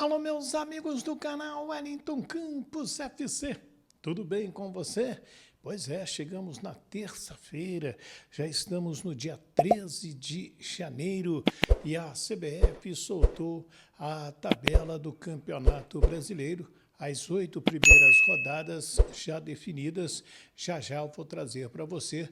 Alô, meus amigos do canal Wellington Campos FC, tudo bem com você? Pois é, chegamos na terça-feira, já estamos no dia 13 de janeiro e a CBF soltou a tabela do Campeonato Brasileiro. As 8 primeiras rodadas já definidas, já eu vou trazer para você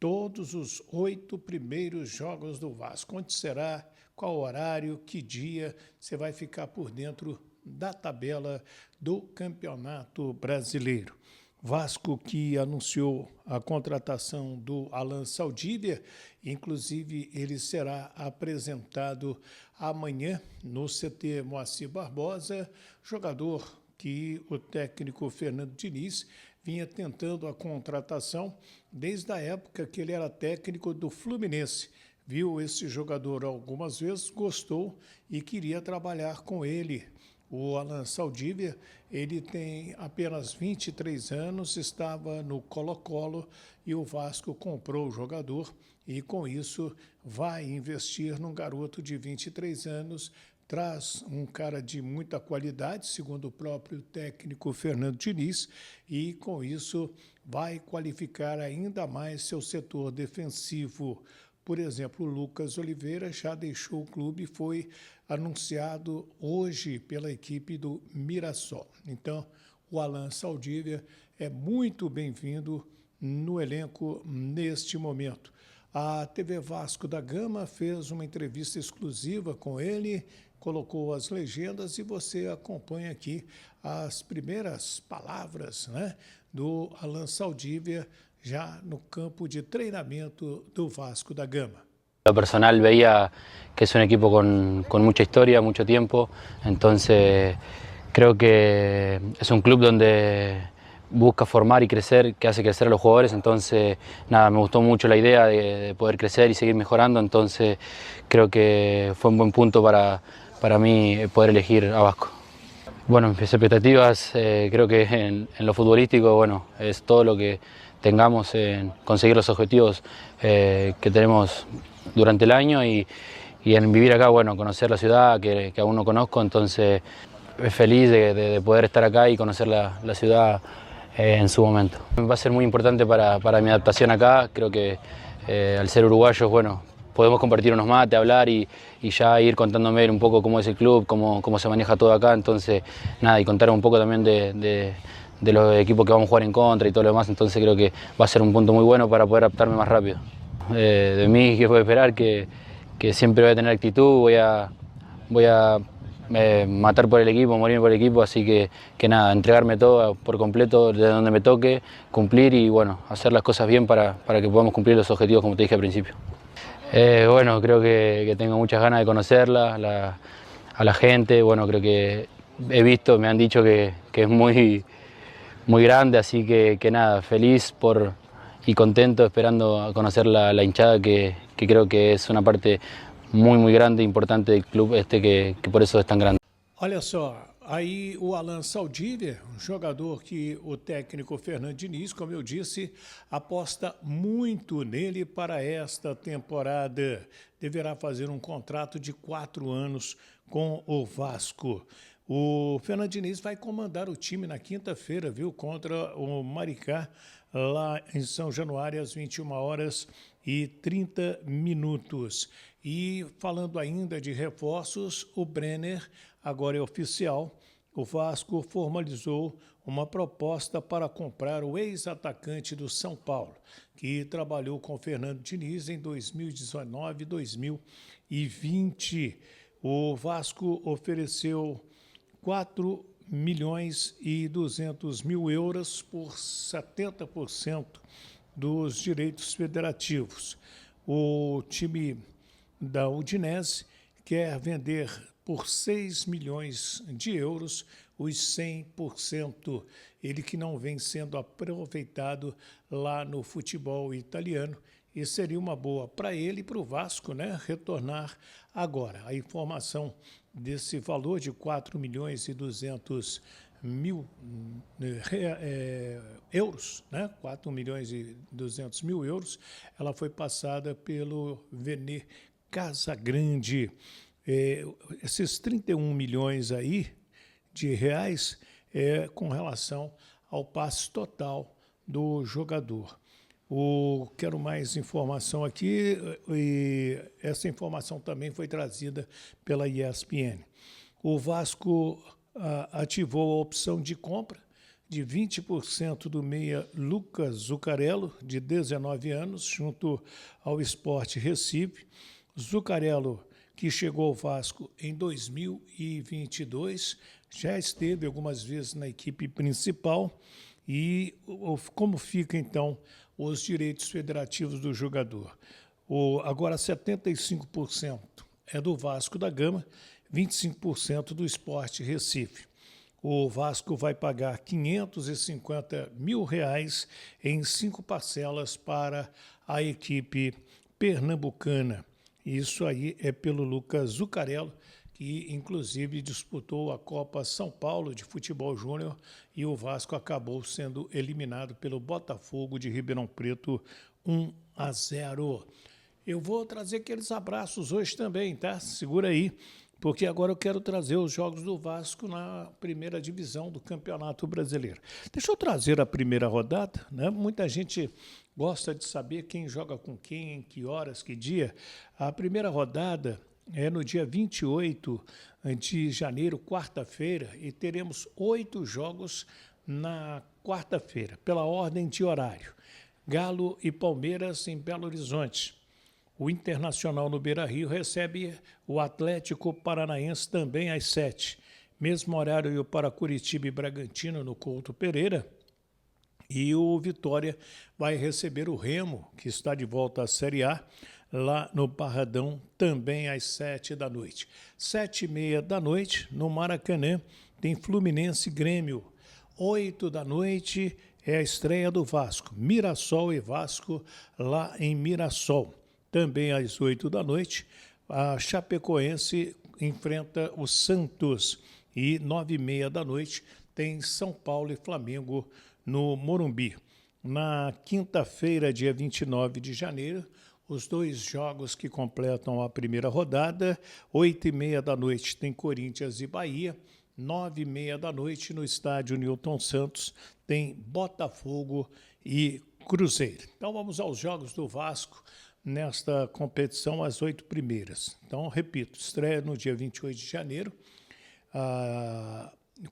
todos os 8 primeiros jogos do Vasco. Onde será, qual horário, que dia, você vai ficar por dentro da tabela do Campeonato Brasileiro. Vasco que anunciou a contratação do Alan Saldívia, inclusive ele será apresentado amanhã no CT Moacir Barbosa, jogador que o técnico Fernando Diniz vinha tentando a contratação desde a época que ele era técnico do Fluminense. Viu esse jogador algumas vezes, gostou e queria trabalhar com ele. O Alan Saldívia, ele tem apenas 23 anos, estava no Colo-Colo e o Vasco comprou o jogador e com isso vai investir num garoto de 23 anos, traz um cara de muita qualidade, segundo o próprio técnico Fernando Diniz, e com isso vai qualificar ainda mais seu setor defensivo. Por exemplo, o Lucas Oliveira já deixou o clube e foi anunciado hoje pela equipe do Mirassol. Então, o Alan Saldívia é muito bem-vindo no elenco neste momento. A TV Vasco da Gama fez uma entrevista exclusiva com ele, colocou as legendas e você acompanha aqui as primeiras palavras, do Alan Saldívia já no campo de treinamento do Vasco da Gama. Lo personal veía que es un equipo con mucha historia, mucho tiempo, entonces creo que es un club donde busca formar y crecer, que hace crecer a los jugadores, entonces nada, me gustó mucho la idea de poder crecer y seguir mejorando, entonces creo que fue un buen punto para mí poder elegir a Vasco. Bueno, mis expectativas creo que en lo futbolístico, bueno, es todo lo que tengamos en conseguir los objetivos que tenemos durante el año y en vivir acá, bueno, conocer la ciudad que aún no conozco, entonces feliz de poder estar acá y conocer la ciudad en su momento. Va a ser muy importante para mi adaptación acá, creo que al ser uruguayos, bueno, podemos compartir unos mates, hablar y ya ir contándome un poco cómo es el club, cómo se maneja todo acá, entonces nada, y contar un poco también de los equipos que vamos a jugar en contra y todo lo demás, entonces creo que va a ser un punto muy bueno para poder adaptarme más rápido. De mí, ¿qué puedo esperar? Que siempre voy a tener actitud, voy a matar por el equipo, morir por el equipo, así que nada, entregarme todo por completo de donde me toque, cumplir y bueno, hacer las cosas bien para que podamos cumplir los objetivos como te dije al principio. Bueno, creo que tengo muchas ganas de conocerla, a la gente, bueno, creo que he visto, me han dicho que es muy grande, así que nada, feliz y contento esperando conocer la hinchada que creo que es una parte muy grande e importante del club que por eso es tan grande. Olha só, aí o Alan Saldívia, um jogador que o técnico Fernando Diniz, como eu disse, aposta muito nele para esta temporada. Deverá fazer um contrato de 4 anos com o Vasco. O Fernando Diniz vai comandar o time na quinta-feira, viu, contra o Maricá, lá em São Januário, às 21h30. E falando ainda de reforços, o Brenner agora é oficial. O Vasco formalizou uma proposta para comprar o ex-atacante do São Paulo, que trabalhou com Fernando Diniz em 2019 e 2020. O Vasco ofereceu 4.200.000 euros por 70% dos direitos federativos. O time da Udinese quer vender por 6 milhões de euros os 100%, ele que não vem sendo aproveitado lá no futebol italiano, e seria uma boa para ele e para o Vasco, retornar agora. A informação desse valor de 4.200.000 euros, 4.200.000 euros, ela foi passada pelo Vene Casagrande. esses 31 milhões aí de reais é com relação ao passe total do jogador. Quero mais informação aqui, e essa informação também foi trazida pela ESPN. O Vasco ativou a opção de compra de 20% do meia Lucas Zuccarello, de 19 anos, junto ao Sport Recife. Zuccarello, que chegou ao Vasco em 2022, já esteve algumas vezes na equipe principal. E como fica, então, os direitos federativos do jogador? Agora, 75% é do Vasco da Gama, 25% do Sport Recife. O Vasco vai pagar R$550 mil em 5 parcelas para a equipe pernambucana. Isso aí é pelo Lucas Zuccarello, que inclusive disputou a Copa São Paulo de Futebol Júnior, e o Vasco acabou sendo eliminado pelo Botafogo de Ribeirão Preto 1-0. Eu vou trazer aqueles abraços hoje também, tá? Segura aí, porque agora eu quero trazer os jogos do Vasco na primeira divisão do Campeonato Brasileiro. Deixa eu trazer a primeira rodada, né? Muita gente gosta de saber quem joga com quem, que horas, que dia. A primeira rodada é no dia 28 de janeiro, quarta-feira, e teremos 8 jogos na quarta-feira, pela ordem de horário. Galo e Palmeiras em Belo Horizonte. O Internacional no Beira-Rio recebe o Atlético Paranaense também às 7. Mesmo horário para Curitiba e Bragantino no Couto Pereira. E o Vitória vai receber o Remo, que está de volta à Série A, lá no Barradão, também às 7 da noite. 7h30 da noite, no Maracanã, tem Fluminense e Grêmio. 8 da noite é a estreia do Vasco. Mirassol e Vasco lá em Mirassol. Também às 8 da noite, a Chapecoense enfrenta o Santos. E 9h30 da noite tem São Paulo e Flamengo no Morumbi. Na quinta-feira, dia 29 de janeiro, os 2 jogos que completam a primeira rodada. 8h30 da noite tem Corinthians e Bahia. 9h30 da noite no estádio Newton Santos tem Botafogo e Cruzeiro. Então vamos aos jogos do Vasco nesta competição, as 8 primeiras. Então, repito, estreia no dia 28 de janeiro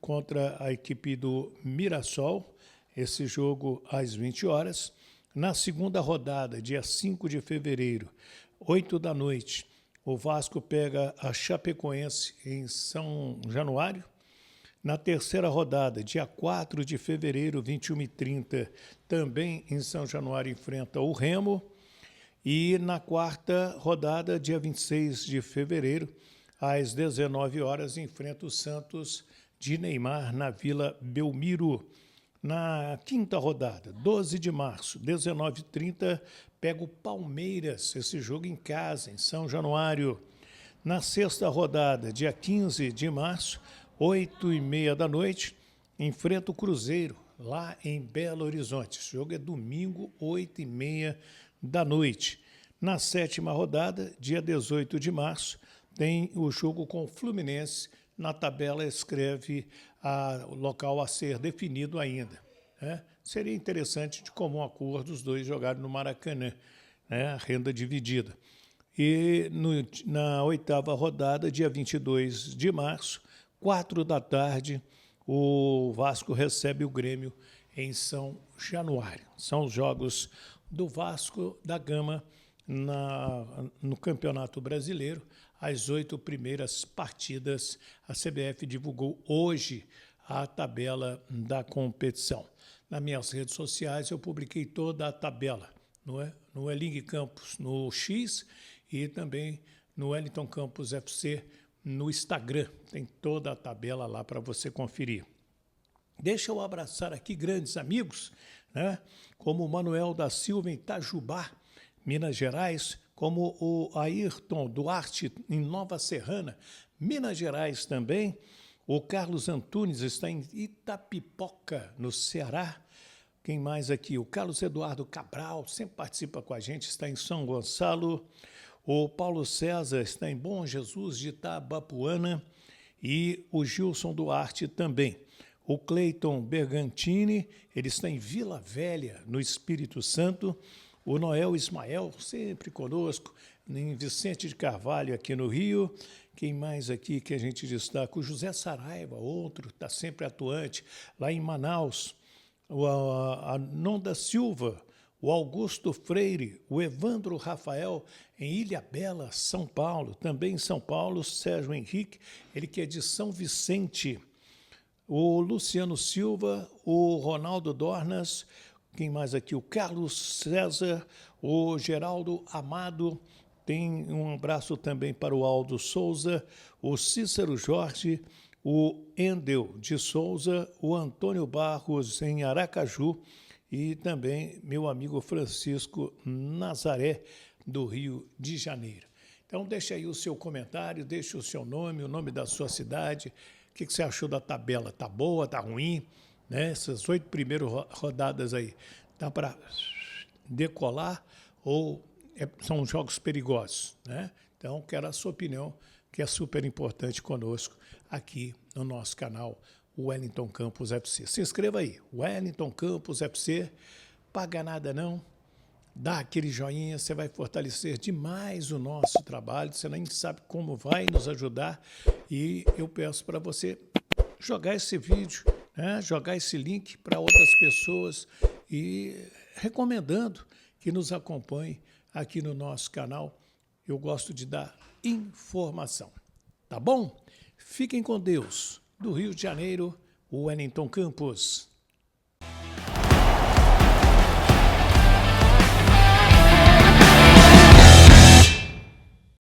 contra a equipe do Mirassol, esse jogo às 20 horas. Na segunda rodada, dia 5 de fevereiro, 8 da noite, o Vasco pega a Chapecoense em São Januário. Na terceira rodada, dia 4 de fevereiro, 21h30, também em São Januário, enfrenta o Remo. E na quarta rodada, dia 26 de fevereiro, às 19 horas, enfrenta o Santos de Neymar na Vila Belmiro. Na quinta rodada, 12 de março, 19h30, pega o Palmeiras, esse jogo em casa, em São Januário. Na sexta rodada, dia 15 de março, 8h30 da noite, enfrenta o Cruzeiro, lá em Belo Horizonte. Esse jogo é domingo, 8h30 da noite. Na sétima rodada, dia 18 de março, tem o jogo com o Fluminense. Na tabela escreve o local a ser definido ainda. Né? Seria interessante, de comum acordo, os dois jogarem no Maracanã, né? A renda dividida. E na oitava rodada, dia 22 de março, 4 da tarde, o Vasco recebe o Grêmio em São Januário. São os jogos do Vasco da Gama no Campeonato Brasileiro. As 8 primeiras partidas, a CBF divulgou hoje a tabela da competição. Nas minhas redes sociais eu publiquei toda a tabela, no Eling Campos no X e também no Wellington Campos FC no Instagram. Tem toda a tabela lá para você conferir. Deixa eu abraçar aqui grandes amigos, né? Como o Manuel da Silva em Itajubá, Minas Gerais, como o Ayrton Duarte em Nova Serrana, Minas Gerais também. O Carlos Antunes está em Itapipoca, no Ceará. Quem mais aqui? O Carlos Eduardo Cabral, sempre participa com a gente, está em São Gonçalo. O Paulo César está em Bom Jesus de Itabapuana e o Gilson Duarte também. O Cleiton Bergantini, ele está em Vila Velha, no Espírito Santo. O Noel Ismael, sempre conosco, em Vicente de Carvalho, aqui no Rio. Quem mais aqui que a gente destaca? O José Saraiva, outro, está sempre atuante, lá em Manaus. A Nonda Silva, o Augusto Freire, o Evandro Rafael, em Ilhabela, São Paulo. Também em São Paulo, Sérgio Henrique, ele que é de São Vicente. O Luciano Silva, o Ronaldo Dornas, quem mais aqui? O Carlos César, o Geraldo Amado, tem um abraço também para o Aldo Souza, o Cícero Jorge, o Endel de Souza, o Antônio Barros em Aracaju e também meu amigo Francisco Nazaré, do Rio de Janeiro. Então, deixa aí o seu comentário, deixa o seu nome, o nome da sua cidade. O que você achou da tabela? Tá boa, tá ruim? Né? Essas 8 primeiras rodadas aí, dá para decolar ou são jogos perigosos? Né? Então, quero a sua opinião, que é super importante conosco aqui no nosso canal Wellington Campos FC. Se inscreva aí, Wellington Campos FC, paga nada não, dá aquele joinha, você vai fortalecer demais o nosso trabalho, você nem sabe como vai nos ajudar e eu peço para você jogar esse vídeo, né, jogar esse link para outras pessoas e recomendando que nos acompanhe aqui no nosso canal. Eu gosto de dar informação, tá bom? Fiquem com Deus. Do Rio de Janeiro, Wellington Campos.